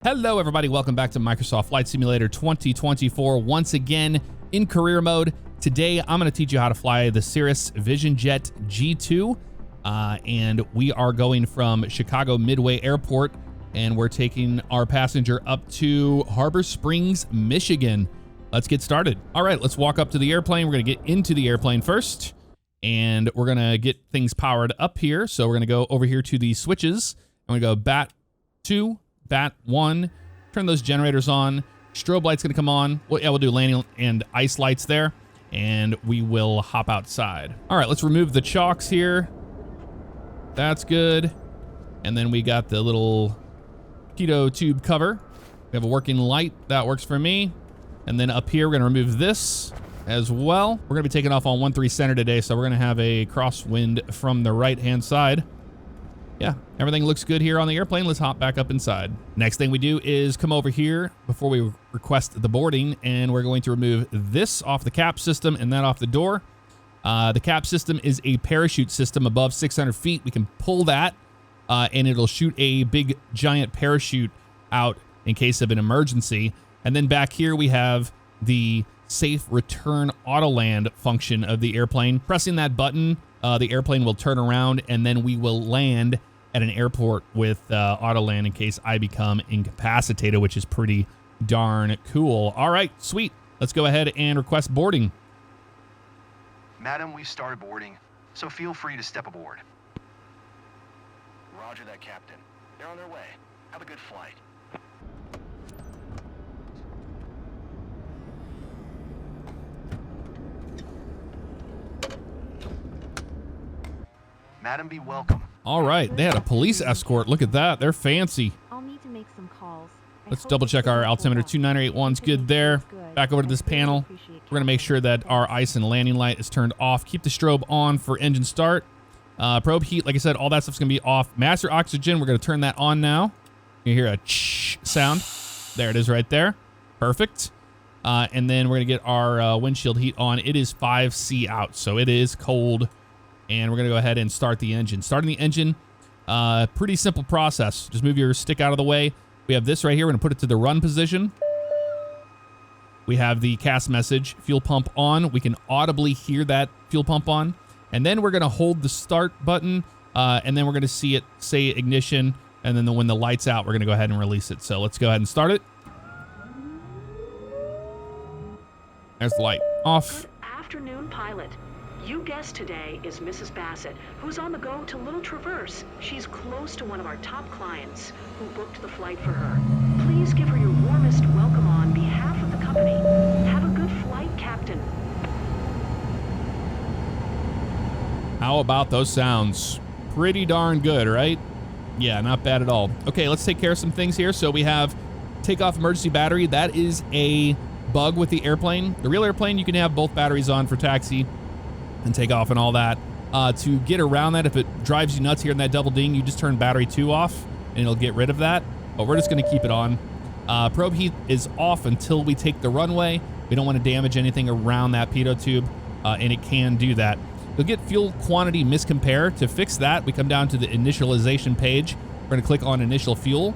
Hello everybody, welcome back to Microsoft Flight Simulator 2024, once again in career mode. Today I'm going to teach you how to fly the Cirrus Vision Jet G2, and we are going from Chicago Midway Airport, and we're taking our passenger up to Harbor Springs, Michigan. Let's get started. All right, let's walk up to the airplane. We're going to get into the airplane first, and we're going to get things powered up here. So we're going to go over here to the switches. I'm going to go BAT 2, BAT 1, turn those generators on. Strobe light's gonna come on. Well, yeah, we'll do landing and ice lights there, and we will hop outside. All right, let's remove the chocks here. That's good. And then we got the little pitot tube cover. We have a working light. That works for me. And then up here, we're gonna remove this as well. We're gonna be taking off on 13 center today, so we're gonna have a crosswind from the right-hand side. Yeah, everything looks good here on the airplane. Let's hop back up inside. Next thing we do is come over here before we request the boarding, and we're going to remove this off the cap system and that off the door. The cap system is a parachute system above 600 feet. We can pull that, and it'll shoot a big giant parachute out in case of an emergency. And then back here we have the safe return auto land function of the airplane. Pressing that button, the airplane will turn around, and then we will land at an airport with auto land in case I become incapacitated, which is pretty darn cool. All right, sweet. Let's go ahead and request boarding. Madam, we've started boarding, so feel free to step aboard. Roger that, Captain. They're on their way. Have a good flight. Madam, be welcome. All right, they had a police escort. Look at that. They're fancy. I'll need to make some calls. Let's double check our altimeter. 29881's good there. Back over to this panel. We're going to make sure that our ice and landing light is turned off. Keep the strobe on for engine start. Probe heat, like I said, all that stuff's going to be off. Master oxygen, we're going to turn that on now. You hear a ch sound. There it is right there. Perfect. And then we're going to get our windshield heat on. It is 5C out, so it is cold. And we're gonna go ahead and start the engine. Starting the engine, pretty simple process. Just move your stick out of the way. We have this right here. We're gonna put it to the run position. We have the cast message, fuel pump on. We can audibly hear that fuel pump on. And then we're gonna hold the start button, and then we're gonna see it say ignition. And then when the light's out, we're gonna go ahead and release it. So let's go ahead and start it. There's the light off. Good afternoon, pilot. You guest today is Mrs. Bassett, who's on the go to Little Traverse. She's close to one of our top clients who booked the flight for her. Please give her your warmest welcome on behalf of the company. Have a good flight, Captain. How about those sounds? Pretty darn good, right? Yeah, not bad at all. Okay, let's take care of some things here. So we have takeoff emergency battery. That is a bug with the airplane. The real airplane, you can have both batteries on for taxi and take off and all that. To get around that, if it drives you nuts here in that double ding, you just turn battery 2 off and it'll get rid of that. But we're just gonna keep it on. Probe heat is off until we take the runway. We don't want to damage anything around that pitot tube, and it can do that. You'll get fuel quantity miscompare. To fix that, we come down to the initialization page. We're gonna click on initial fuel,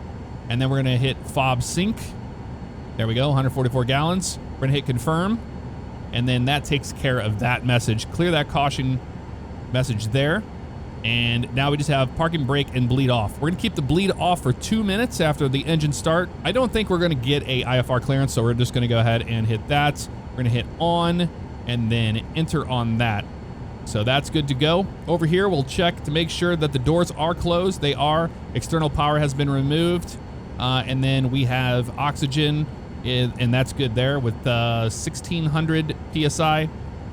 and then we're gonna hit fob sync. There we go, 144 gallons. We're gonna hit confirm. And then that takes care of that message. Clear that caution message there. And now we just have parking brake and bleed off. We're gonna keep the bleed off for 2 minutes after the engine start. I don't think we're gonna get a IFR clearance, so we're just gonna go ahead and hit that. We're gonna hit on and then enter on that. So that's good to go. Over here, we'll check to make sure that the doors are closed. They are. External power has been removed. And then we have oxygen, and that's good there with 1600 PSI,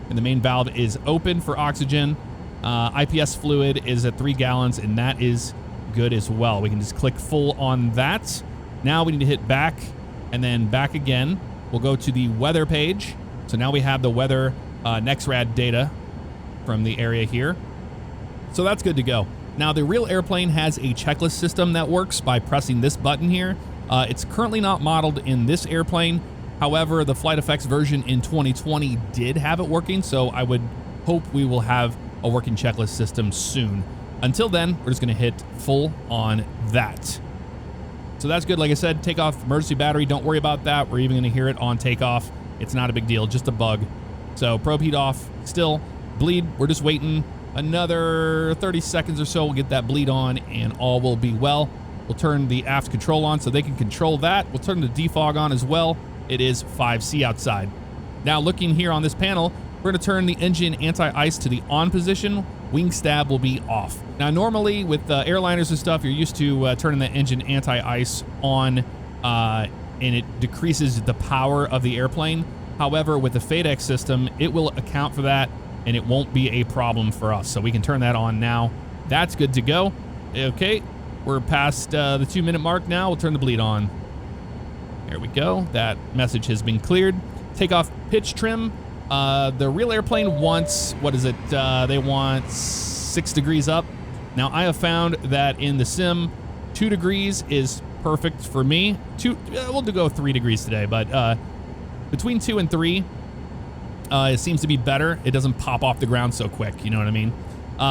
and the main valve is open for oxygen. IPS fluid is at 3 gallons, and that is good as well. We can just click full on that. Now we need to hit back and then back again. We'll go to the weather page. So now we have the weather NEXRAD data from the area here. So that's good to go. Now the real airplane has a checklist system that works by pressing this button here. It's currently not modeled in this airplane. However, the Flight Effects version in 2020 did have it working, so I would hope we will have a working checklist system soon. Until then, we're just gonna hit full on that. So that's good. Like I said, take off emergency battery. Don't worry about that. We're even going to hear it on takeoff. It's not a big deal, just a bug. So probe heat off. Still, bleed, we're just waiting another 30 seconds or so. We'll get that bleed on and all will be well. We'll turn the aft control on so they can control that. We'll turn the defog on as well. It is 5C outside. Now looking here on this panel, we're going to turn the engine anti-ice to the on position. Wing stab will be off. Now normally with airliners and stuff, you're used to turning the engine anti-ice on and it decreases the power of the airplane. However, with the FADEX system, it will account for that and it won't be a problem for us. So we can turn that on now. That's good to go. Okay, we're past the 2-minute mark now. We'll turn the bleed on. There we go. That message has been cleared. Takeoff pitch trim. The real airplane wants, what is it? They want 6 degrees up. Now I have found that in the sim, 2 degrees is perfect for me. We'll go 3 degrees today, but between 2 and 3, it seems to be better. It doesn't pop off the ground so quick, you know what I mean?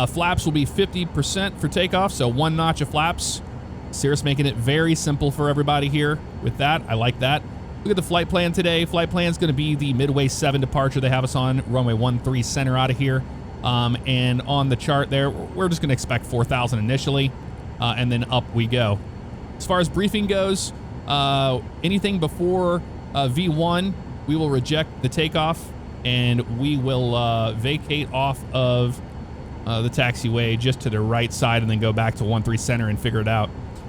Flaps will be 50% for takeoff, so 1 notch of flaps. Cirrus making it very simple for everybody here with that. I like that. Look at the flight plan today. Flight plan is going to be the Midway 7 departure. They have us on runway 13 center out of here. And on the chart there, we're just going to expect 4,000 initially, and then up we go. As far as briefing goes, anything before V1, we will reject the takeoff, and we will vacate off of the taxiway just to the right side and then go back to 13 center and figure it out.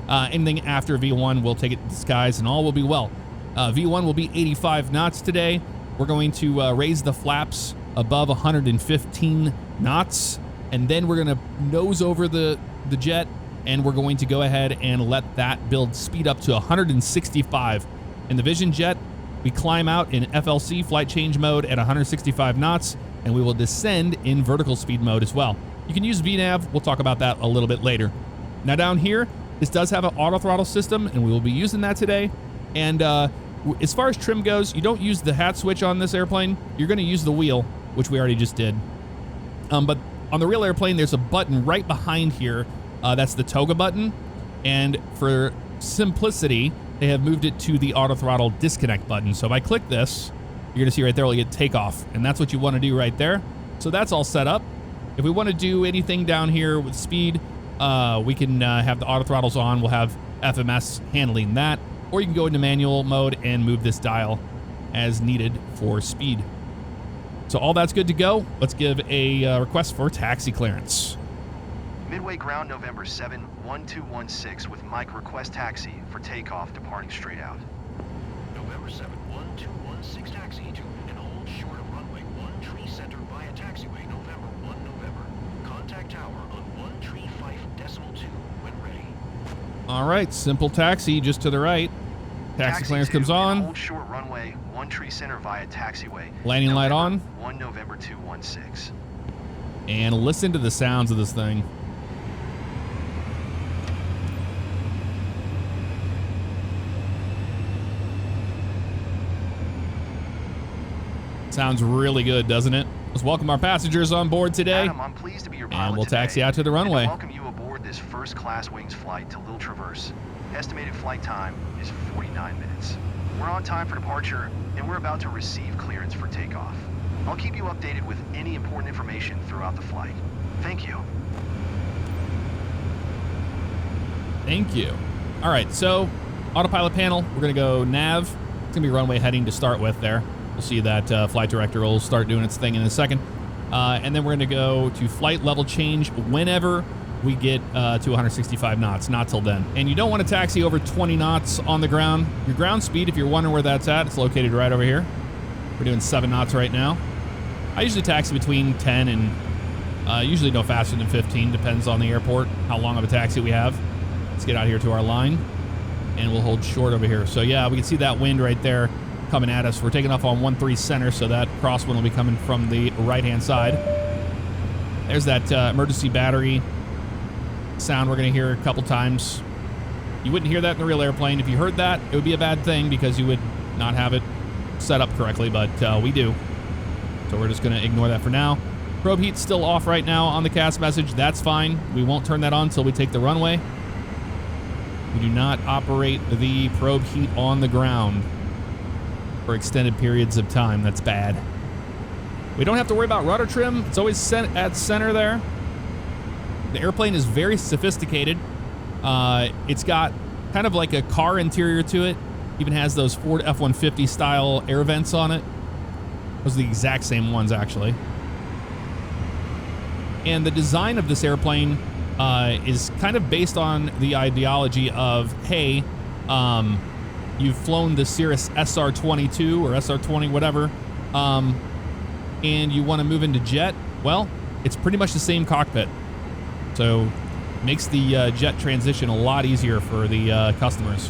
Anything after V1, we'll take it to the skies and all will be well. V1 will be 85 knots today. We're going to raise the flaps above 115 knots, and then we're going to nose over the jet, and we're going to go ahead and let that build speed up to 165. In the Vision jet, we climb out in FLC flight change mode at 165 knots, and we will descend in vertical speed mode as well. You can use VNAV. We'll talk about that a little bit later. Now down here, this does have an auto throttle system, and we will be using that today. And as far as trim goes, you don't use the hat switch on this airplane. You're going to use the wheel, which we already just did. But on the real airplane, there's a button right behind here. That's the toga button. And for simplicity, they have moved it to the auto throttle disconnect button. So if I click this, you're going to see right there, we'll get takeoff. And that's what you want to do right there. So that's all set up. If we want to do anything down here with speed, we can have the auto throttles on. We'll have FMS handling that. Or you can go into manual mode and move this dial as needed for speed. So all that's good to go. Let's give a request for taxi clearance. Midway ground November 7, 1216 with Mike request taxi for takeoff departing straight out. November 7, 1216 taxi to and hold short of runway 13 center via taxiway November 1 November. Contact tower on 135.2 when ready. All right, simple taxi just to the right. Taxi clearance comes on. Hold short runway 13 center via taxiway. Landing light on. 1 November 216. And listen to the sounds of this thing. Sounds really good, doesn't it? Let's welcome our passengers on board today. Adam, I'm pleased to be your pilot and we'll taxi today, out to the runway. and welcome you aboard this first-class Wings flight to Little Traverse. Estimated flight time is 49 minutes. We're on time for departure, and we're about to receive clearance for takeoff. I'll keep you updated with any important information throughout the flight. Thank you. Thank you. All right, so autopilot panel, we're going to go nav. It's going to be runway heading to start with there. We'll see that flight director will start doing its thing in a second. And then we're going to go to flight level change whenever we get to 165 knots, not till then. And you don't want to taxi over 20 knots on the ground. Your ground speed, if you're wondering where that's at, it's located right over here. We're doing 7 knots right now. I usually taxi between 10 and usually no faster than 15, depends on the airport, how long of a taxi we have. Let's get out here to our line, and we'll hold short over here. So yeah, we can see that wind right there coming at us. We're taking off on 13 center, so that crosswind will be coming from the right-hand side. There's that emergency battery sound we're going to hear a couple times. You wouldn't hear that in the real airplane. If you heard that, it would be a bad thing because you would not have it set up correctly, but we do. So we're just going to ignore that for now. Probe heat's still off right now on the CAS message. That's fine. We won't turn that on until we take the runway. We do not operate the probe heat on the ground for extended periods of time. That's bad. We don't have to worry about rudder trim. It's always set at center there. The airplane is very sophisticated. It's got kind of like a car interior to it. Even has those Ford F-150 style air vents on it. Those are the exact same ones, actually. And the design of this airplane is kind of based on the ideology of, hey, you've flown the Cirrus SR-22 or SR-20, whatever, and you want to move into jet. Well, it's pretty much the same cockpit. So makes the jet transition a lot easier for the customers.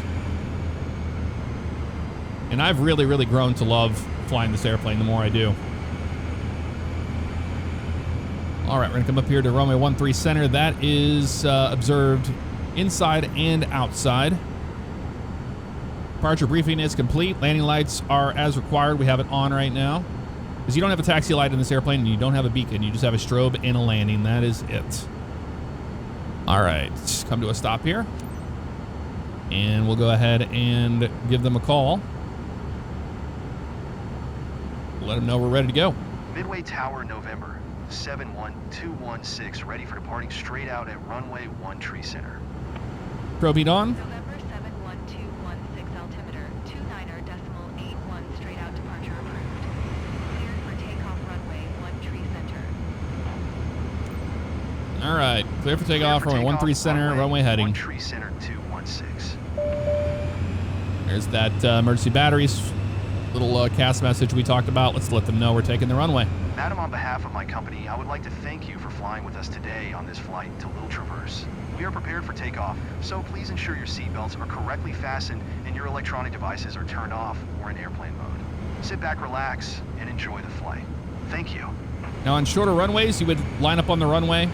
And I've really, really grown to love flying this airplane the more I do. All right, we're gonna come up here to runway 13 center. That is observed inside and outside. Departure briefing is complete. Landing lights are as required. We have it on right now. Because you don't have a taxi light in this airplane and you don't have a beacon. You just have a strobe and a landing. That is it. All right, come to a stop here. And we'll go ahead and give them a call. Let them know we're ready to go. Midway Tower, November, 71216, ready for departing straight out at runway 13 center. Probe heat on. November 71216, altimeter 29.81, straight out departure approved. Cleared for takeoff runway 13 center. All right, clear for takeoff, runway 13 center, runway heading. 13 center 216. There's that emergency batteries. Little cast message we talked about. Let's let them know we're taking the runway. Madam, on behalf of my company, I would like to thank you for flying with us today on this flight to Little Traverse. We are prepared for takeoff, so please ensure your seatbelts are correctly fastened and your electronic devices are turned off or in airplane mode. Sit back, relax, and enjoy the flight. Thank you. Now on shorter runways, you would line up on the runway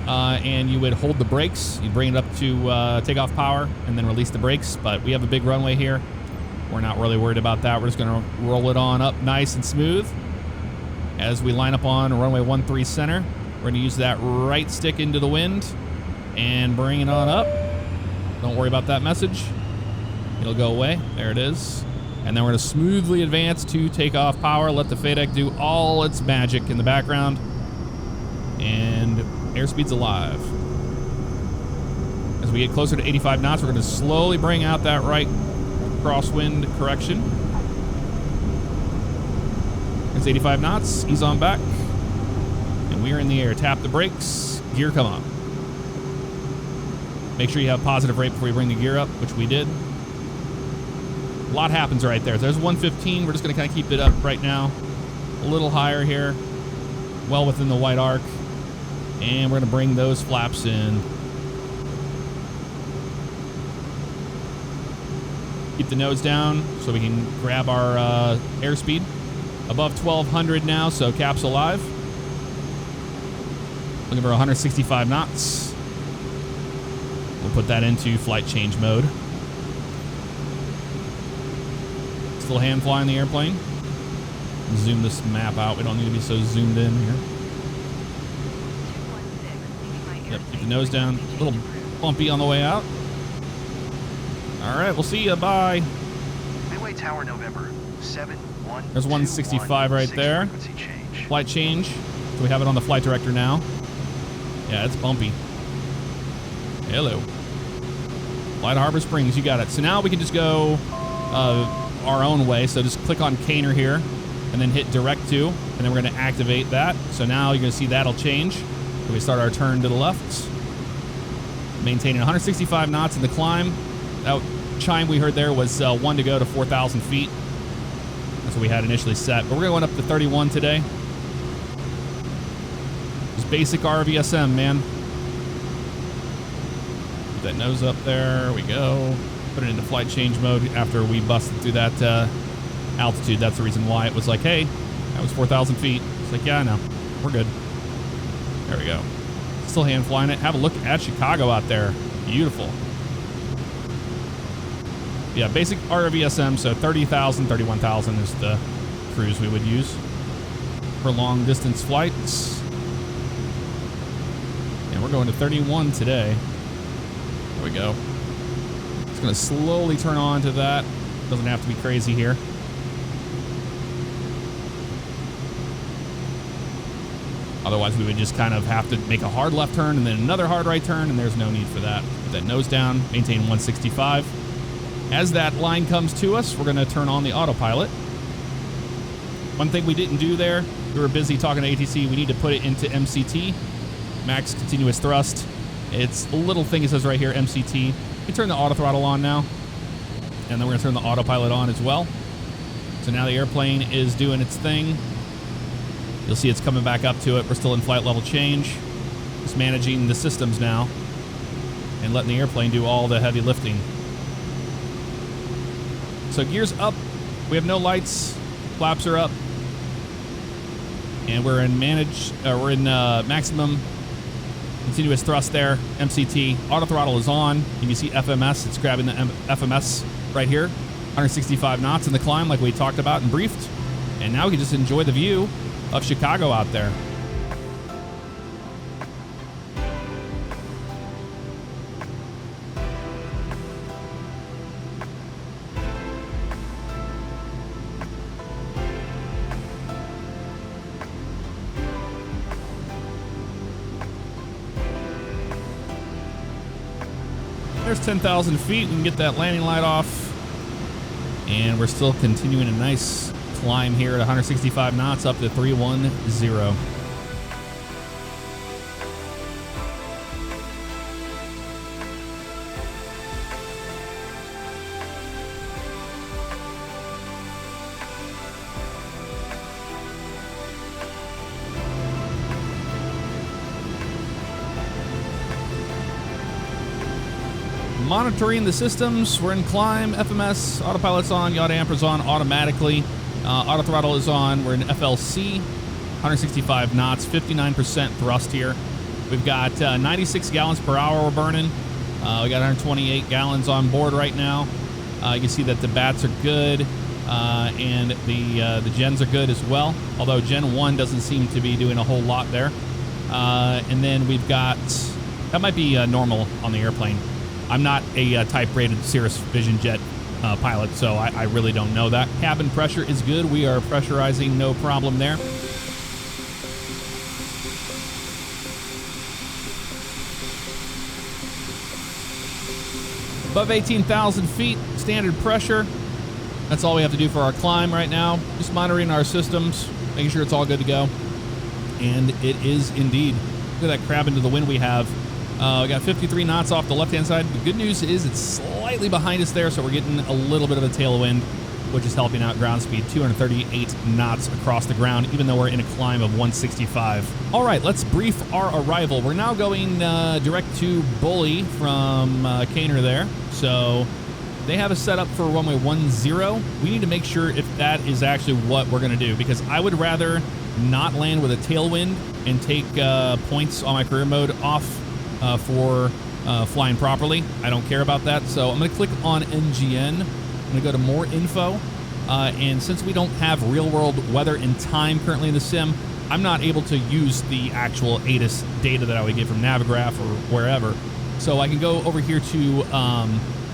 and you would hold the brakes. You'd bring it up to takeoff power and then release the brakes. But we have a big runway here. We're not really worried about that. We're just going to roll it on up nice and smooth. As we line up on runway 13 center, we're going to use that right stick into the wind and bring it on up. Don't worry about that message. It'll go away. There it is. And then we're going to smoothly advance to takeoff power. Let the FADEC do all its magic in the background. And airspeed's alive. As we get closer to 85 knots, we're going to slowly bring out that right crosswind correction. It's 85 knots. Ease on back. And we are in the air. Tap the brakes. Gear come up. Make sure you have positive rate before you bring the gear up, which we did. A lot happens right there. There's 115. We're just going to kind of keep it up right now. A little higher here. Well within the white arc. And we're going to bring those flaps in. Keep the nose down so we can grab our airspeed. Above 1200 now, so cap's alive. Looking for 165 knots. We'll put that into flight change mode. Still hand flying the airplane. Zoom this map out. We don't need to be so zoomed in here. Yep, keep the nose down. A little bumpy on the way out. All right, we'll see you. Bye. Midway Tower, November, 71216. There's 165 right there. Flight change. So we have it on the flight director now. Yeah, it's bumpy. Hello. Flight Harbor Springs, you got it. So now we can just go our own way. So just click on Caner here and then hit direct to, and then we're going to activate that. So now you're going to see that'll change. So we start our turn to the left. Maintaining 165 knots in the climb. That chime we heard there was 1 to go to 4,000 feet. That's what we had initially set. But we're going up to 31 today. Just basic RVSM, man. Put that nose up there. We go. Put it into flight change mode after we busted through that altitude. That's the reason why it was like, hey, that was 4,000 feet. It's like, yeah, I know. We're good. There we go. Still hand flying it. Have a look at Chicago out there. Beautiful. Yeah, basic RVSM, so 30,000, 31,000 is the cruise we would use for long distance flights. And we're going to 31 today. There we go. It's going to slowly turn on to that. Doesn't have to be crazy here. Otherwise, we would just kind of have to make a hard left turn and then another hard right turn, and there's no need for that. Put that nose down, maintain 165. As that line comes to us, we're going to turn on the autopilot. One thing we didn't do there, we were busy talking to ATC. We need to put it into MCT, max continuous thrust. It's a little thing it says right here, MCT. We turn the auto throttle on now, and then we're going to turn the autopilot on as well. So now the airplane is doing its thing. You'll see it's coming back up to it. We're still in flight level change. Just managing the systems now and letting the airplane do all the heavy lifting. So gears up. We have no lights. Flaps are up. And we're in maximum continuous thrust there. MCT. Auto throttle is on. You can see FMS. It's grabbing the FMS right here. 165 knots in the climb like we talked about and briefed. And now we can just enjoy the view of Chicago out there. There's 10,000 feet. We can get that landing light off. And we're still continuing a nice climb here at 165 knots up to 310. Monitoring the systems. We're in climb, FMS, autopilot's on, yaw damper's on automatically. Auto throttle is on. We're in FLC, 165 knots, 59% thrust here. We've got 96 gallons per hour we're burning. We got 128 gallons on board right now. You can see that the bats are good, and the gens are good as well, although Gen 1 doesn't seem to be doing a whole lot there. And then we've got, that might be normal on the airplane. I'm not a type-rated Cirrus Vision Jet pilot, so I really don't know that. Cabin pressure is good. We are pressurizing, no problem there. Above 18,000 feet, standard pressure. That's all we have to do for our climb right now. Just monitoring our systems, making sure it's all good to go. And it is indeed. Look at that crab into the wind we have. We got 53 knots off the left-hand side. The good news is it's slightly behind us there, so we're getting a little bit of a tailwind, which is helping out ground speed. 238 knots across the ground, even though we're in a climb of 165. All right, let's brief our arrival. We're now going direct to Bully from Caner there. So they have a setup for runway 10. We need to make sure if that is actually what we're going to do, because I would rather not land with a tailwind and take points on my career mode off for flying properly. I don't care about that. So I'm going to click on NGN. I'm going to go to more info. And since we don't have real world weather and time currently in the sim, I'm not able to use the actual ATIS data that I would get from Navigraph or wherever. So I can go over here to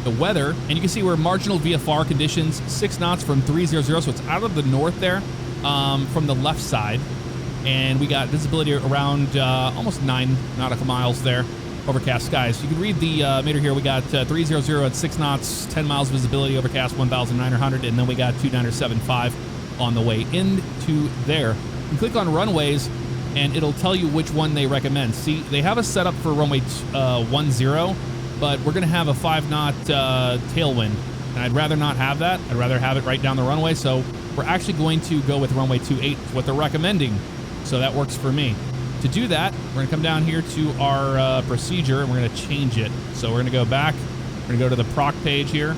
the weather, and you can see we're marginal VFR conditions, 6 knots from 300. So it's out of the north there from the left side. And we got visibility around almost 9 nautical miles there, overcast skies. You can read the meter here. We got 300 at 6 knots, 10 miles visibility, overcast 1,900, and then we got 2975 on the way into there. You can click on runways, and it'll tell you which one they recommend. See, they have us set up for runway 10, but we're going to have a 5-knot tailwind, and I'd rather not have that. I'd rather have it right down the runway, so we're actually going to go with runway 28, what they're recommending. So that works for me. To do that, we're going to come down here to our procedure, and we're going to change it. So we're going to go back. We're going to go to the proc page here.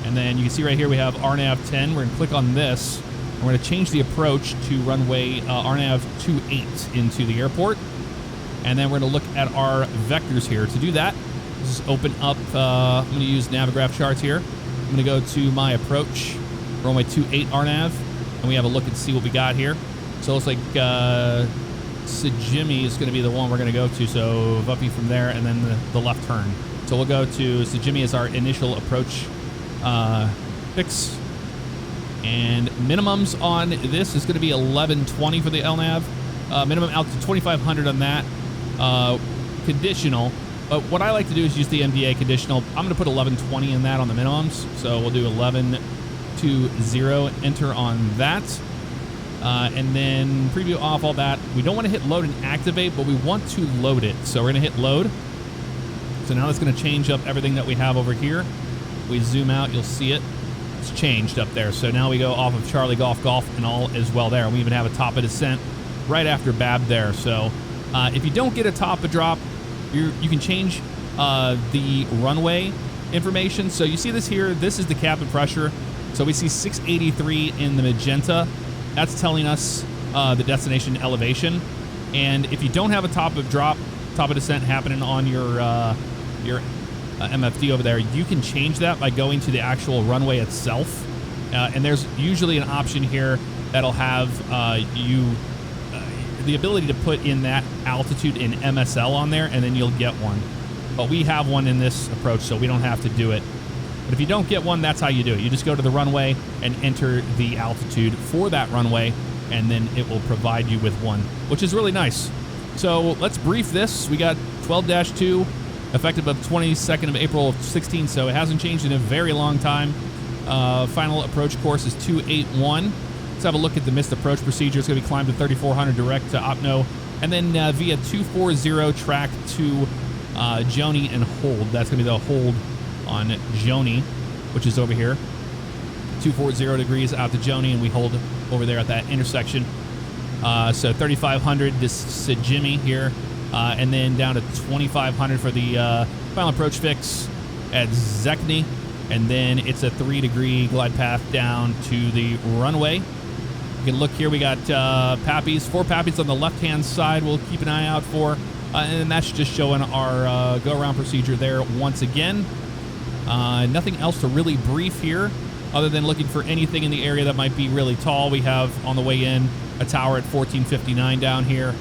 And then you can see right here we have RNAV 10. We're going to click on this. We're going to change the approach to runway RNAV 28 into the airport. And then we're going to look at our vectors here. To do that, let's just open up. I'm going to use Navigraph charts here. I'm going to go to my approach, runway 28 RNAV. And we have a look and see what we got here. So it looks like Sejimi is going to be the one we're going to go to. So Vuppy from there, and then the left turn. So we'll go to Sejimi as our initial approach fix. And minimums on this is going to be 1120 for the LNAV. Minimum altitude 2,500 on that. Conditional. But what I like to do is use the MDA conditional. I'm going to put 1120 in that on the minimums. So we'll do 1120, enter on that. And then preview off all that. We don't want to hit load and activate, but we want to load it. So we're going to hit load. So now that's going to change up everything that we have over here. We zoom out, you'll see it. It's changed up there. So now we go off of Charlie Golf Golf and all is well there. And we even have a top of descent right after Bab there. So if you don't get a top of drop, you can change the runway information. So you see this here. This is the cabin pressure. So we see 683 in the magenta. That's telling us the destination elevation. And if you don't have a top of drop, top of descent happening on your MFD over there, you can change that by going to the actual runway itself. And there's usually an option here that'll have the ability to put in that altitude in MSL on there, and then you'll get one. But we have one in this approach, so we don't have to do it. But if you don't get one, that's how you do it. You just go to the runway and enter the altitude for that runway, and then it will provide you with one, which is really nice. So let's brief this. We got 12-2, effective of 22nd of April of 16, so it hasn't changed in a very long time. Final approach course is 281. Let's have a look at the missed approach procedure. It's going to be climbed to 3,400 direct to Opno, and then via 240 track to Joni and hold. That's going to be the hold on Joni, which is over here. 240 degrees out to Joni, and we hold over there at that intersection. So 3,500 this Sejimi here, and then down to 2,500 for the final approach fix at Zekni, and then it's a 3-degree glide path down to the runway. You can look here. We got Pappies, 4 Pappies on the left-hand side. We'll keep an eye out for, and that's just showing our go-around procedure there once again. Nothing else to really brief here, other than looking for anything in the area that might be really tall. We have on the way in a tower at 1459 down here,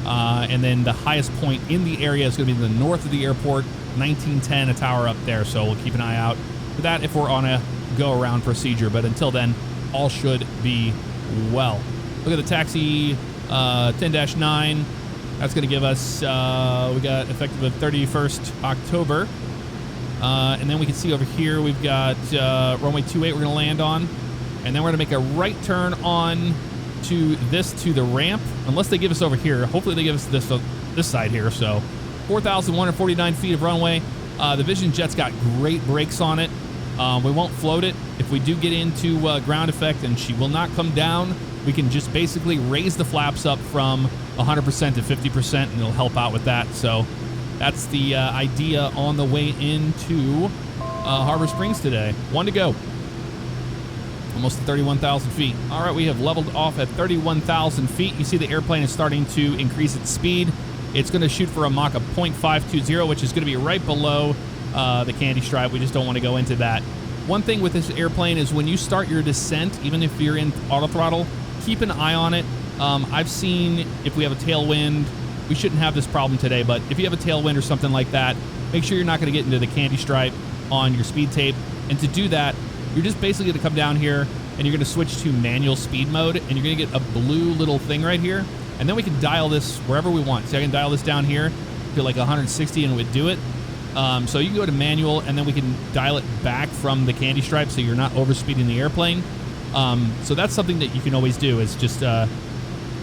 and then the highest point in the area is going to be the north of the airport, 1910, a tower up there. So we'll keep an eye out for that if we're on a go-around procedure. But until then, all should be well. Look at the taxi 10-9. That's going to give us, we got effective of 31st October. And then we can see over here, we've got runway 28 we're going to land on. And then we're going to make a right turn on to the ramp, unless they give us over here. Hopefully they give us this side here. So 4,149 feet of runway. The Vision Jet's got great brakes on it. We won't float it. If we do get into ground effect and she will not come down, we can just basically raise the flaps up from 100% to 50%, and it'll help out with that. So that's the idea on the way into Harbor Springs today. 1 to go. Almost 31,000 feet. All right, we have leveled off at 31,000 feet. You see the airplane is starting to increase its speed. It's going to shoot for a Mach of 0.520, which is going to be right below the candy stripe. We just don't want to go into that. One thing with this airplane is when you start your descent, even if you're in auto throttle, keep an eye on it. I've seen if we have a tailwind, we shouldn't have this problem today, but if you have a tailwind or something like that, make sure you're not going to get into the candy stripe on your speed tape. And to do that, you're just basically going to come down here and you're going to switch to manual speed mode, and you're going to get a blue little thing right here. And then we can dial this wherever we want. So I can dial this down here to like 160 and it would do it. So you can go to manual, and then we can dial it back from the candy stripe so you're not overspeeding the airplane. So that's something that you can always do, is just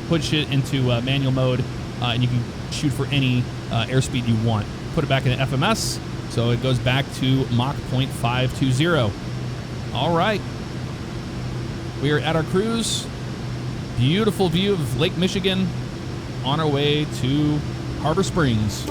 push it into manual mode, and you can shoot for any airspeed you want. Put it back in FMS, so it goes back to Mach 0.520. All right. We are at our cruise. Beautiful view of Lake Michigan on our way to Harbor Springs.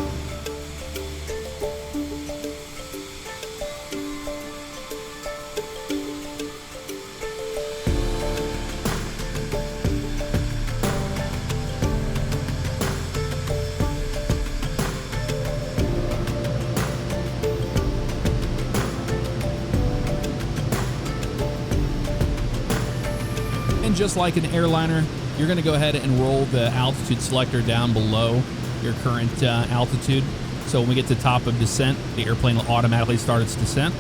Just like an airliner, you're going to go ahead and roll the altitude selector down below your current altitude. So when we get to the top of descent, the airplane will automatically start its descent.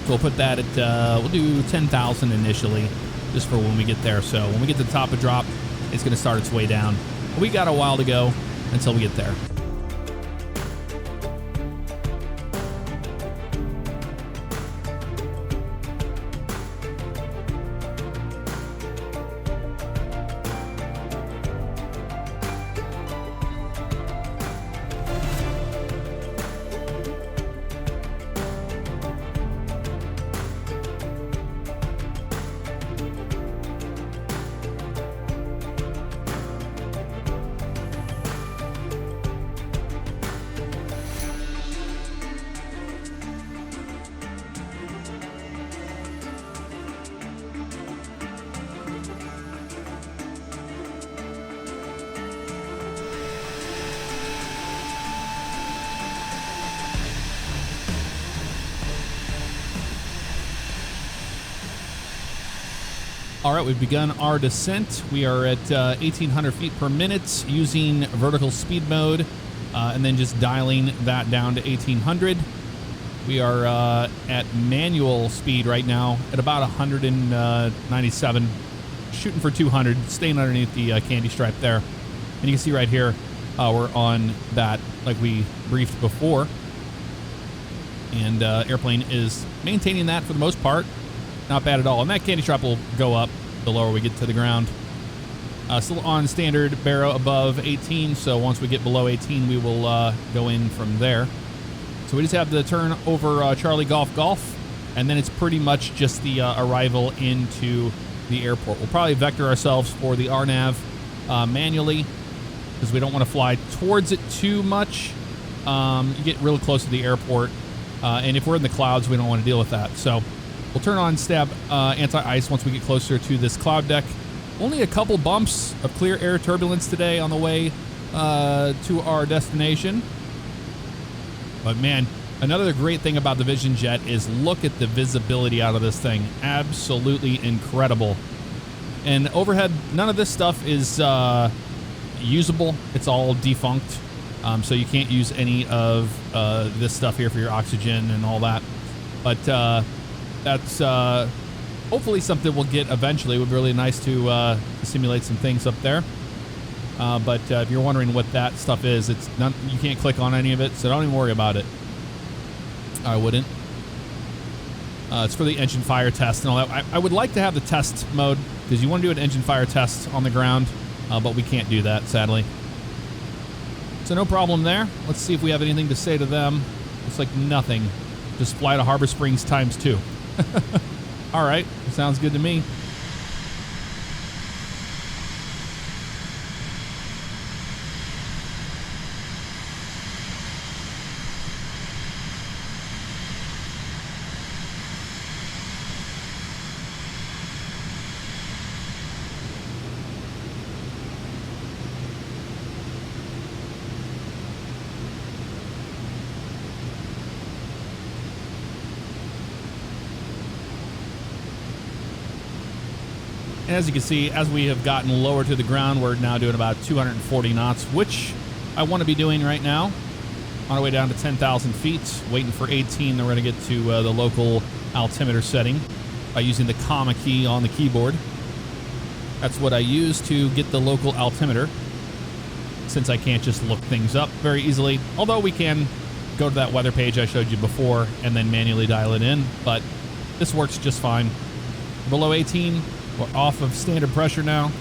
So we'll put that at, we'll do 10,000 initially, just for when we get there. So when we get to the top of drop, it's going to start its way down. We got a while to go until we get there. All right, we've begun our descent. We are at 1,800 feet per minute using vertical speed mode, and then just dialing that down to 1,800. We are at manual speed right now at about 197, shooting for 200, staying underneath the candy stripe there. And you can see right here, we're on that like we briefed before. And airplane is maintaining that for the most part. Not bad at all. And that candy stripe will go up the lower we get to the ground. Still on standard baro above 18, so once we get below 18, we will go in from there. So we just have the turn over Charlie Golf Golf, and then it's pretty much just the arrival into the airport. We'll probably vector ourselves for the RNAV manually, because we don't want to fly towards it too much. You get really close to the airport, and if we're in the clouds, we don't want to deal with that. So we'll turn on stab anti-ice once we get closer to this cloud deck. Only a couple bumps of clear air turbulence today on the way to our destination. But man, another great thing about the Vision Jet is look at the visibility out of this thing. Absolutely incredible. And overhead, none of this stuff is usable. It's all defunct. So you can't use any of this stuff here for your oxygen and all that. But that's hopefully something we'll get eventually. It would be really nice to simulate some things up there. But if you're wondering what that stuff is, it's not, you can't click on any of it, so don't even worry about it. I wouldn't. It's for the engine fire test and all that. I would like to have the test mode, because you want to do an engine fire test on the ground, but we can't do that, sadly. So no problem there. Let's see if we have anything to say to them. Looks like nothing. Just fly to Harbor Springs ×2. All right, sounds good to me. And as you can see, as we have gotten lower to the ground, we're now doing about 240 knots, which I want to be doing right now. On our way down to 10,000 feet, waiting for 18, then we're going to get to the local altimeter setting by using the comma key on the keyboard. That's what I use to get the local altimeter, since I can't just look things up very easily. Although we can go to that weather page I showed you before and then manually dial it in, but this works just fine. Below 18, we're off of standard pressure now,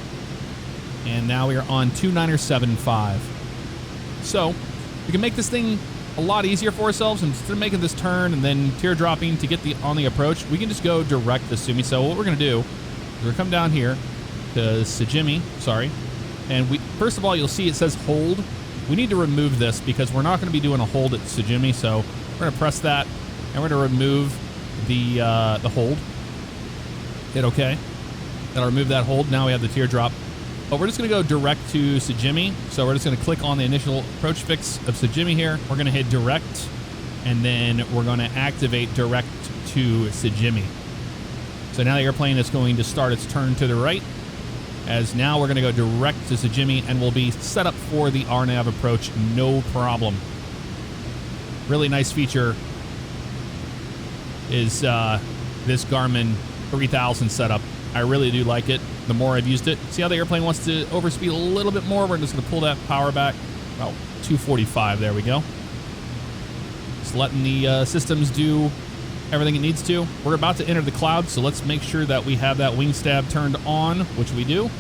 and now we are on 2975. So we can make this thing a lot easier for ourselves. Instead of making this turn and then teardropping to get on the approach, we can just go direct to Sumi. So what we're going to do is we're going to come down here to Sejimi, and first of all, you'll see it says hold. We need to remove this because we're not going to be doing a hold at Sejimi. So we're going to press that, and we're going to remove the hold. Hit OK. That'll remove that hold. Now we have the teardrop. But we're just going to go direct to Sejimi. So we're just going to click on the initial approach fix of Sejimi here. We're going to hit direct, and then we're going to activate direct to Sejimi. So now the airplane is going to start its turn to the right, as now we're going to go direct to Sejimi, and we'll be set up for the RNAV approach, no problem. Really nice feature is this Garmin 3000 setup. I really do like it the more I've used it. See how the airplane wants to overspeed a little bit more? We're just going to pull that power back about 245. There we go. Just letting the systems do everything it needs to. We're about to enter the cloud, so let's make sure that we have that wing stab turned on, which we do.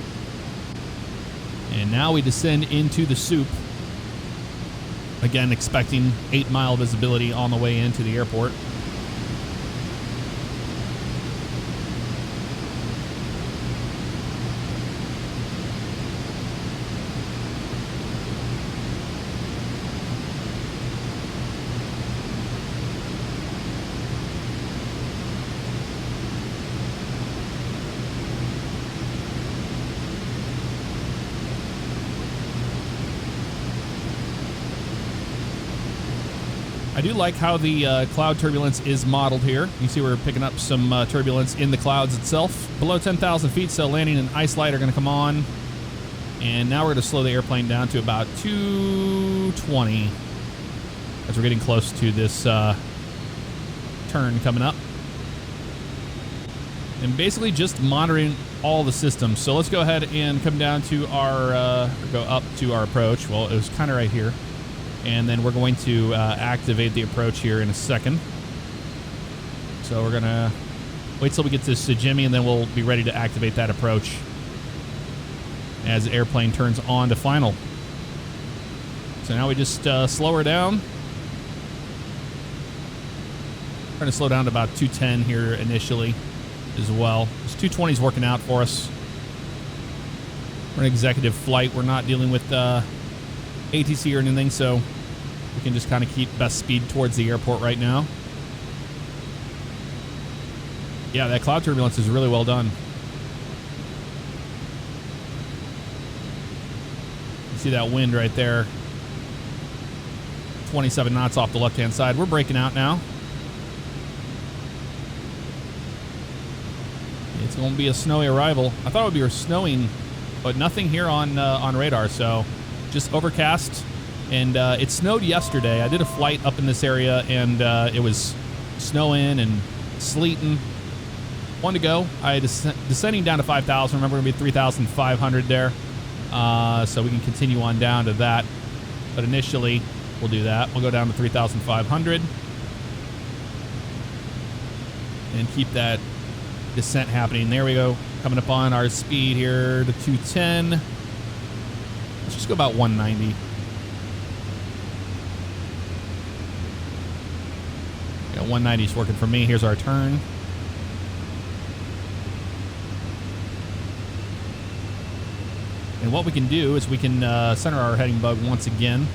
And now we descend into the soup. Again, expecting 8-mile visibility on the way into the airport. I do like how the cloud turbulence is modeled here. You see we're picking up some turbulence in the clouds itself. Below 10,000 feet, so landing and ice light are going to come on. And now we're going to slow the airplane down to about 220 as we're getting close to this turn coming up. And basically just monitoring all the systems. So let's go ahead and come down to our, or go up to our approach. Well, it was kind of right here. And then we're going to activate the approach here in a second. So we're going to wait till we get to Jimmy, and then we'll be ready to activate that approach as the airplane turns on to final. So now we just slow her down. We're going to slow down to about 210 here initially as well. This 220 is working out for us. We're an executive flight. We're not dealing with ATC or anything, so we can just kind of keep best speed towards the airport right now. Yeah, that cloud turbulence is really well done. You see that wind right there. 27 knots off the left-hand side. We're breaking out now. It's going to be a snowy arrival. I thought it would be snowing, but nothing here on radar, so just overcast. And it snowed yesterday. I did a flight up in this area, and it was snowing and sleeting. One to go. I descending down to 5,000. Remember, we're going to be 3,500 there. So we can continue on down to that. But initially, we'll do that. We'll go down to 3,500. And keep that descent happening. There we go. Coming up on our speed here to 210. Let's just go about 190. Yeah, 190 is working for me. Here's our turn. And what we can do is we can center our heading bug once again.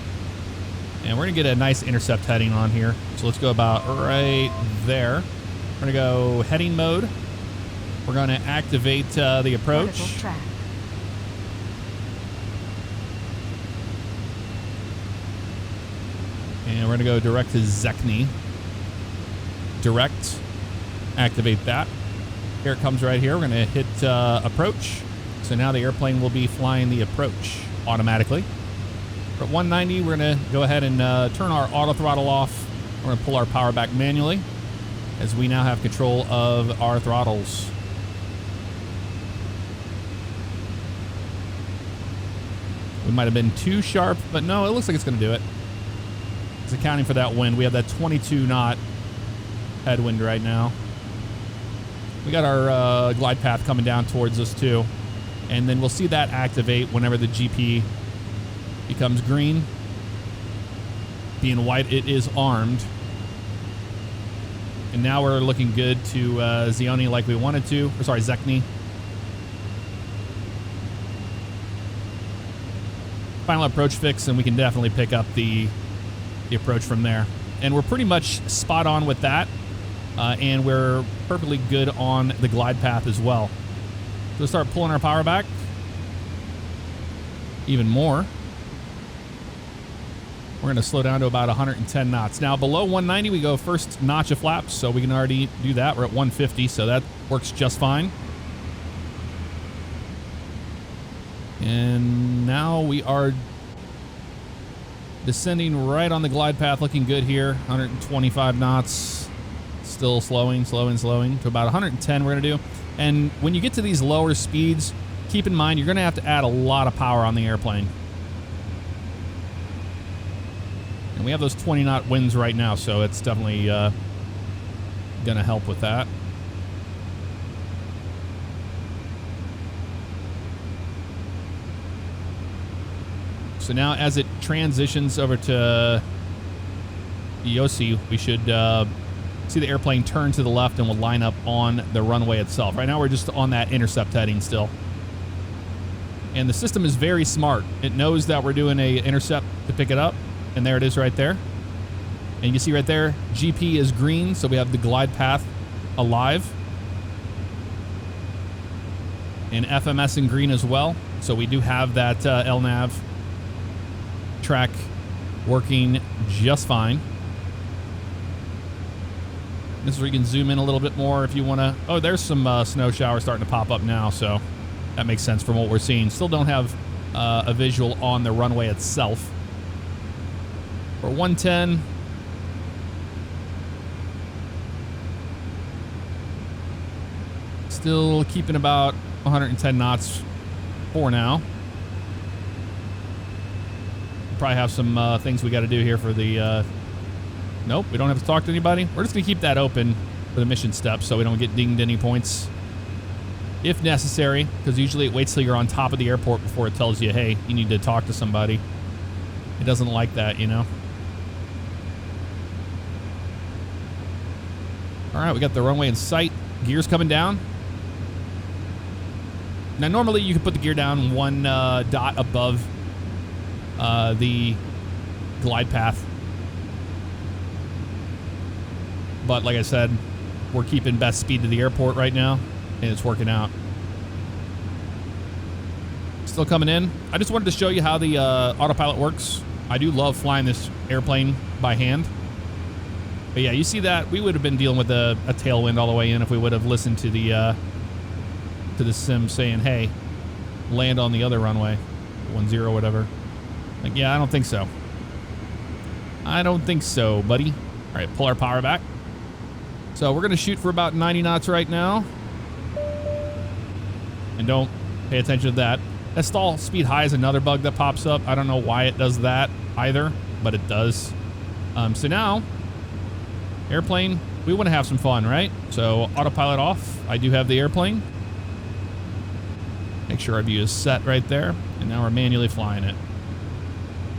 And we're going to get a nice intercept heading on here. So let's go about right there. We're going to go heading mode. We're going to activate the approach. And we're going to go direct to Zekny. Direct. Activate that. Here it comes right here. We're going to hit approach. So now the airplane will be flying the approach automatically. We're at 190. We're going to go ahead and turn our auto throttle off. We're going to pull our power back manually as we now have control of our throttles. We might have been too sharp, but no, it looks like it's going to do it. It's accounting for that wind. We have that 22 knot headwind right now. We got our glide path coming down towards us too. And then we'll see that activate whenever the GP becomes green. Being white, it is armed. And now we're looking good to Zioni like we wanted to. Or sorry, Zekny. Final approach fix, and we can definitely pick up the approach from there. And we're pretty much spot on with that. And we're perfectly good on the glide path as well. So we'll start pulling our power back even more. We're going to slow down to about 110 knots. Now, below 190, we go first notch of flaps, so we can already do that. We're at 150, so that works just fine. And now we are Descending right on the glide path, looking good here. 125 knots. Still slowing to about 110 we're going to do. And when you get to these lower speeds, keep in mind you're going to have to add a lot of power on the airplane. And we have those 20 knot winds right now, so it's definitely going to help with that. So now as it transitions over to Yosi, we should see the airplane turn to the left and we'll line up on the runway itself. Right now we're just on that intercept heading still. And the system is very smart. It knows that we're doing a intercept to pick it up. And there it is right there. And you can see right there, GP is green, so we have the glide path alive. And FMS in green as well. So we do have that LNAV track working just fine. This is where you can zoom in a little bit more if you want to. Oh, there's some snow showers starting to pop up now, so that makes sense from what we're seeing. Still don't have a visual on the runway itself. For 110. Still keeping about 110 knots for now. Probably have some things we got to do here for the nope, we don't have to talk to anybody. We're just gonna keep that open for the mission steps so we don't get dinged any points if necessary, because usually it waits till you're on top of the airport before it tells you, hey, you need to talk to somebody. It doesn't like that, you know. All right, we got the runway in sight. Gears coming down. Now normally you could put the gear down one dot above the glide path, but like I said, we're keeping best speed to the airport right now and it's working out. Still coming in. I just wanted to show you how the autopilot works. I do love flying this airplane by hand, but yeah, you see that we would have been dealing with a tailwind all the way in if we would have listened to the sim saying, hey, land on the other runway, 10 whatever. Like, yeah, I don't think so. I don't think so, buddy. All right, pull our power back. So we're going to shoot for about 90 knots right now. And don't pay attention to that. That stall speed high is another bug that pops up. I don't know why it does that either, but it does. So now, airplane, we want to have some fun, right? So autopilot off. I do have the airplane. Make sure our view is set right there. And now we're manually flying it.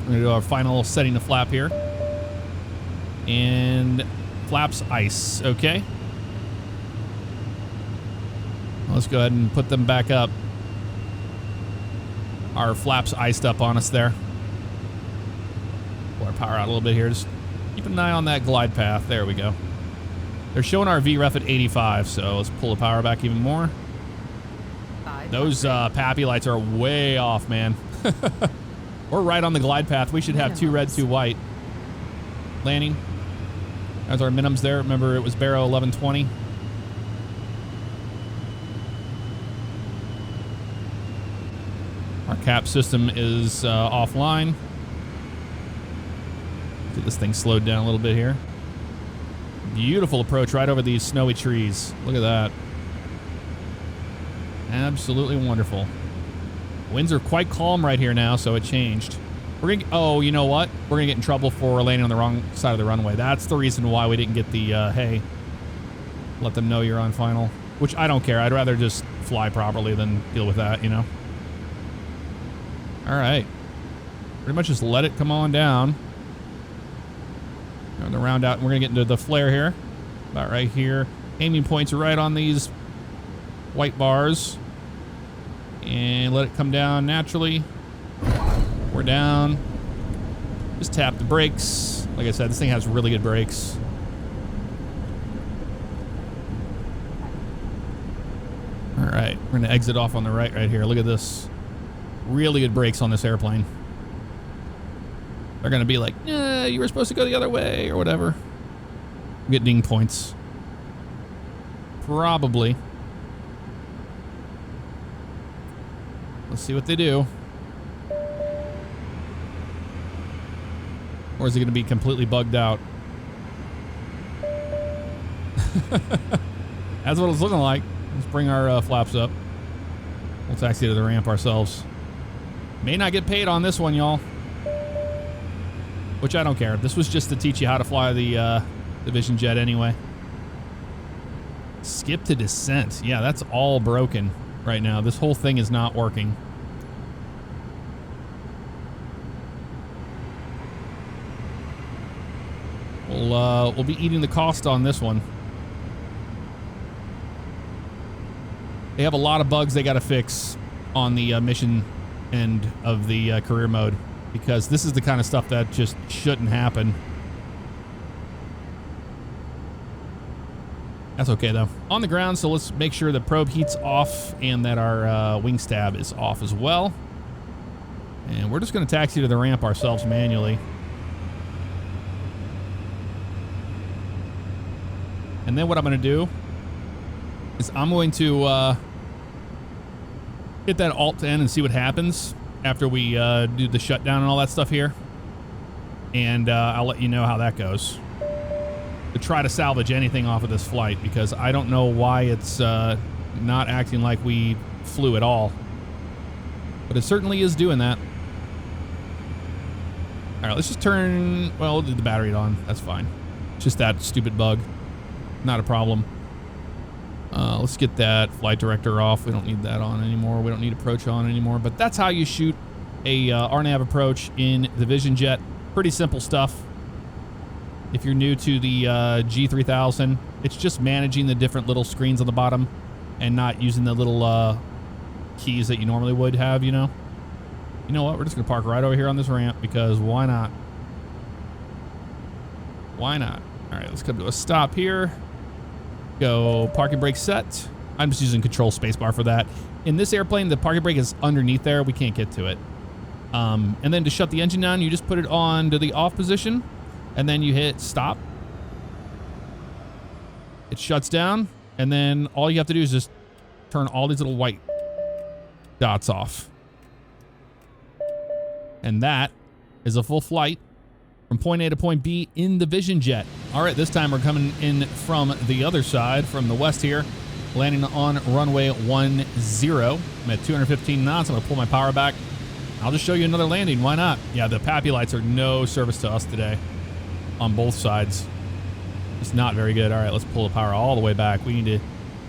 We're going to do our final setting the flap here. And flaps ice, okay. Let's go ahead and put them back up. Our flaps iced up on us there. Pull our power out a little bit here. Just keep an eye on that glide path. There we go. They're showing our VREF at 85, so let's pull the power back even more. Those PAPI lights are way off, man. We're right on the glide path. We should have 2 red, 2 white. Landing. There's our minimums there. Remember, it was Barrow 1120. Our cap system is offline. Get this thing slowed down a little bit here. Beautiful approach right over these snowy trees. Look at that. Absolutely wonderful. Winds are quite calm right here now, so it changed. We're gonna, oh, you know what? We're gonna get in trouble for landing on the wrong side of the runway. That's the reason why we didn't get the, hey, let them know you're on final. Which I don't care. I'd rather just fly properly than deal with that, you know? All right. Pretty much just let it come on down. Going to round out, and we're gonna get into the flare here. About right here. Aiming points are right on these white bars. And let it come down naturally. We're down. Just tap the brakes. Like I said, this thing has really good brakes. All right, we're gonna exit off on the right here. Look at this. Really good brakes on this airplane. They're gonna be like, you were supposed to go the other way or whatever. Get ding points. Probably. Let's see what they do. Or is it going to be completely bugged out? That's what it's looking like. Let's bring our flaps up. We'll taxi to the ramp ourselves. May not get paid on this one, y'all. Which I don't care. This was just to teach you how to fly the Vision Jet anyway. Skip to descent. Yeah, that's all broken right now. This whole thing is not working. We'll be eating the cost on this one. They have a lot of bugs they got to fix on the mission end of the career mode, because this is the kind of stuff that just shouldn't happen. That's okay though. On the ground, so let's make sure the probe heat's off and that our wing stab is off as well. And we're just going to taxi to the ramp ourselves manually. And then what I'm going to do is I'm going to hit that Alt-N and see what happens after we do the shutdown and all that stuff here. And I'll let you know how that goes. To try to salvage anything off of this flight, because I don't know why it's not acting like we flew at all. But it certainly is doing that. All right, let's just turn... Well, we'll do the battery on. That's fine. It's just that stupid bug. Not a problem. Let's get that flight director off. We don't need that on anymore. We don't need approach on anymore. But that's how you shoot a RNAV approach in the Vision Jet. Pretty simple stuff. If you're new to the G3000, it's just managing the different little screens on the bottom and not using the little keys that you normally would have, you know? You know what? We're just going to park right over here on this ramp, because why not? Why not? All right, let's come to a stop here. Go parking brake set. I'm just using control spacebar for that. In this airplane, the parking brake is underneath there. We can't get to it. And then to shut the engine down, you just put it on to the off position, and then you hit stop. It shuts down, and then all you have to do is just turn all these little white dots off. And that is a full flight from point A to point B in the Vision Jet. All right, this time we're coming in from the other side, from the west here, landing on runway 10. I'm at 215 knots. I'm gonna pull my power back. I'll just show you another landing. Why not? Yeah, the PAPI lights are no service to us today on both sides. It's not very good. All right, let's pull the power all the way back. We need to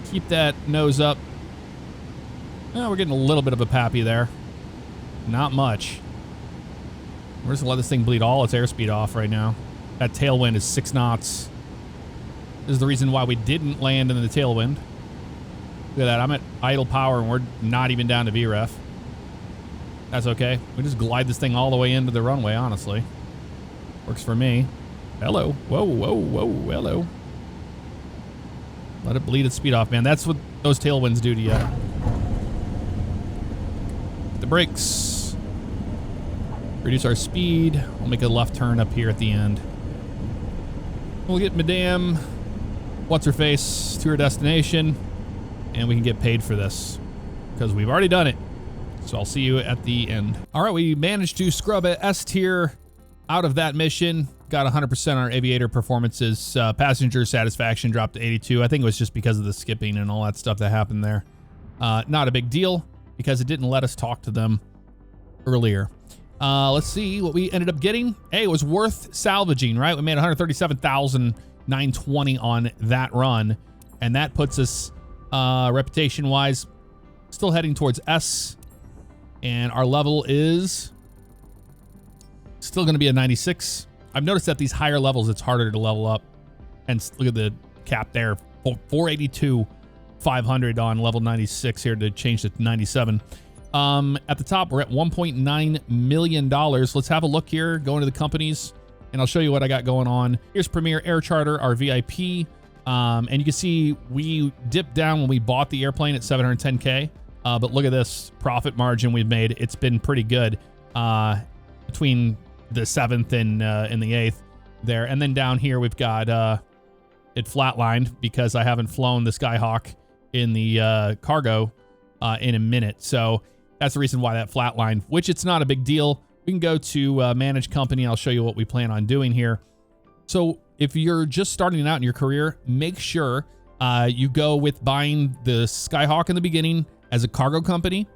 keep that nose up. Well, we're getting a little bit of a PAPI there. Not much. We're just gonna let this thing bleed all its airspeed off right now. That tailwind is 6 knots. This is the reason why we didn't land in the tailwind. Look at that, I'm at idle power and we're not even down to VREF. That's okay. We just glide this thing all the way into the runway, honestly. Works for me. Hello. Whoa, whoa, whoa, hello. Let it bleed its speed off, man. That's what those tailwinds do to you. The brakes. Reduce our speed. We'll make a left turn up here at the end. We'll get Madame What's-Her-Face to her destination, and we can get paid for this because we've already done it. So I'll see you at the end. All right, we managed to scrub a S tier out of that mission. Got 100% on our aviator performances. Passenger satisfaction dropped to 82. I think it was just because of the skipping and all that stuff that happened there. Not a big deal because it didn't let us talk to them earlier. Let's see what we ended up getting. Hey, it was worth salvaging, right? We made 137,920 on that run, and that puts us reputation-wise still heading towards S, and our level is still going to be a 96. I've noticed that these higher levels, it's harder to level up, and look at the cap there, 482, 500 on level 96 here to change to 97. At the top, we're at $1.9 million. Let's have a look here, go into the companies, and I'll show you what I got going on. Here's Premier Air Charter, our VIP. And you can see we dipped down when we bought the airplane at 710K. But look at this profit margin we've made. It's been pretty good between the 7th and the 8th there. And then down here, we've got it flatlined because I haven't flown the Skyhawk in the cargo in a minute. So that's the reason why that flatlined, which it's not a big deal. We can go to manage company. I'll show you what we plan on doing here. So if you're just starting out in your career, make sure you go with buying the Skyhawk in the beginning as a cargo company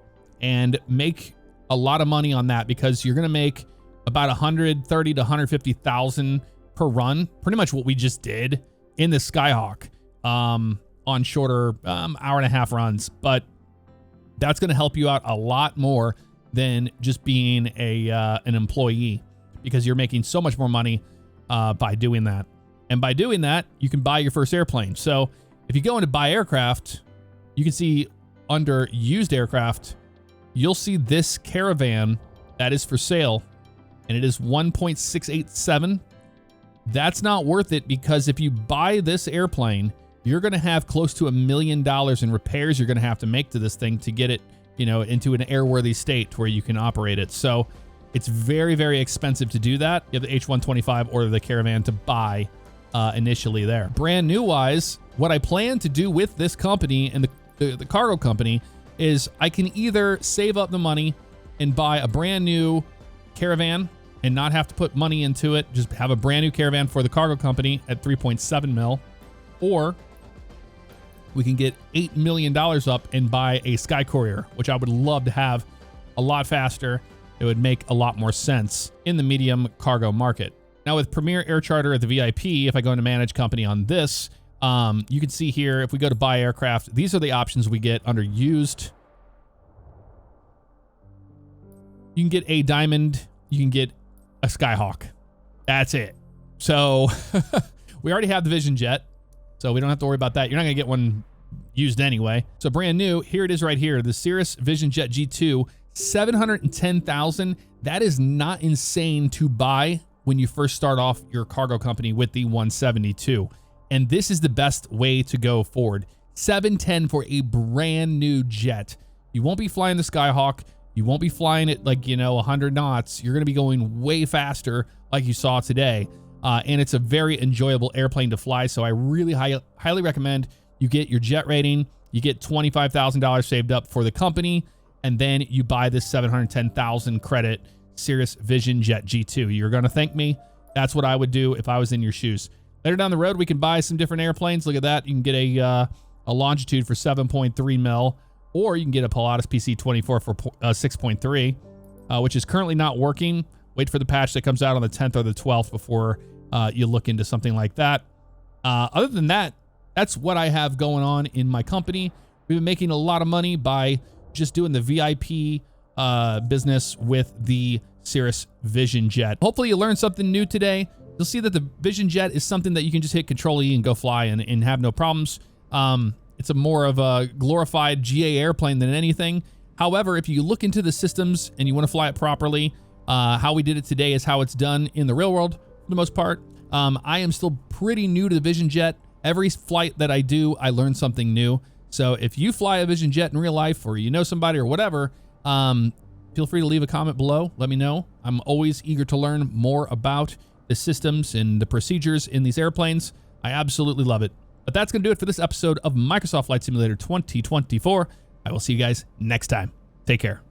and make a lot of money on that, because you're going to make about 130 to 150,000 per run, pretty much what we just did in the Skyhawk on shorter hour and a half runs. But that's going to help you out a lot more than just being an employee, because you're making so much more money by doing that. And by doing that, you can buy your first airplane. So if you go into buy aircraft, you can see under used aircraft, you'll see this Caravan that is for sale, and it is 1.687. That's not worth it, because if you buy this airplane, you're going to have close to $1 million in repairs you're going to have to make to this thing to get it, you know, into an airworthy state where you can operate it. So it's very, very expensive to do that. You have the H-125 or the Caravan to buy initially there. Brand new wise, what I plan to do with this company and the cargo company is I can either save up the money and buy a brand new Caravan and not have to put money into it, just have a brand new Caravan for the cargo company at 3.7 mil, or we can get $8 million up and buy a Sky Courier, which I would love to have a lot faster. It would make a lot more sense in the medium cargo market. Now with Premier Air Charter at the VIP, if I go into manage company on this, you can see here, if we go to buy aircraft, these are the options we get under used. You can get a Diamond, you can get a Skyhawk. That's it. So we already have the Vision Jet, so we don't have to worry about that. You're not gonna get one used anyway. So brand new, here it is right here, the Cirrus Vision Jet G2, 710,000. That is not insane to buy when you first start off your cargo company with the 172. And this is the best way to go forward. 710 for a brand new jet. You won't be flying the Skyhawk. You won't be flying it like, you know, 100 knots. You're going to be going way faster like you saw today. And it's a very enjoyable airplane to fly. So I really highly recommend you get your jet rating. You get $25,000 saved up for the company. And then you buy this 710,000 credit Cirrus Vision Jet G2. You're going to thank me. That's what I would do if I was in your shoes. Later down the road, we can buy some different airplanes. Look at that. You can get a Longitude for 7.3 mil, or you can get a Pilatus PC-24 for 6.3, which is currently not working. Wait for the patch that comes out on the 10th or the 12th before you look into something like that. Other than that, that's what I have going on in my company. We've been making a lot of money by just doing the VIP business with the Cirrus Vision Jet. Hopefully you learned something new today. You'll see that the Vision Jet is something that you can just hit Control-E and go fly and have no problems. It's a more of a glorified GA airplane than anything. However, if you look into the systems and you want to fly it properly, how we did it today is how it's done in the real world for the most part. I am still pretty new to the Vision Jet. Every flight that I do, I learn something new. So if you fly a Vision Jet in real life, or you know somebody or whatever, feel free to leave a comment below. Let me know. I'm always eager to learn more about the systems and the procedures in these airplanes. I absolutely love it. But that's going to do it for this episode of Microsoft Flight Simulator 2024. I will see you guys next time. Take care.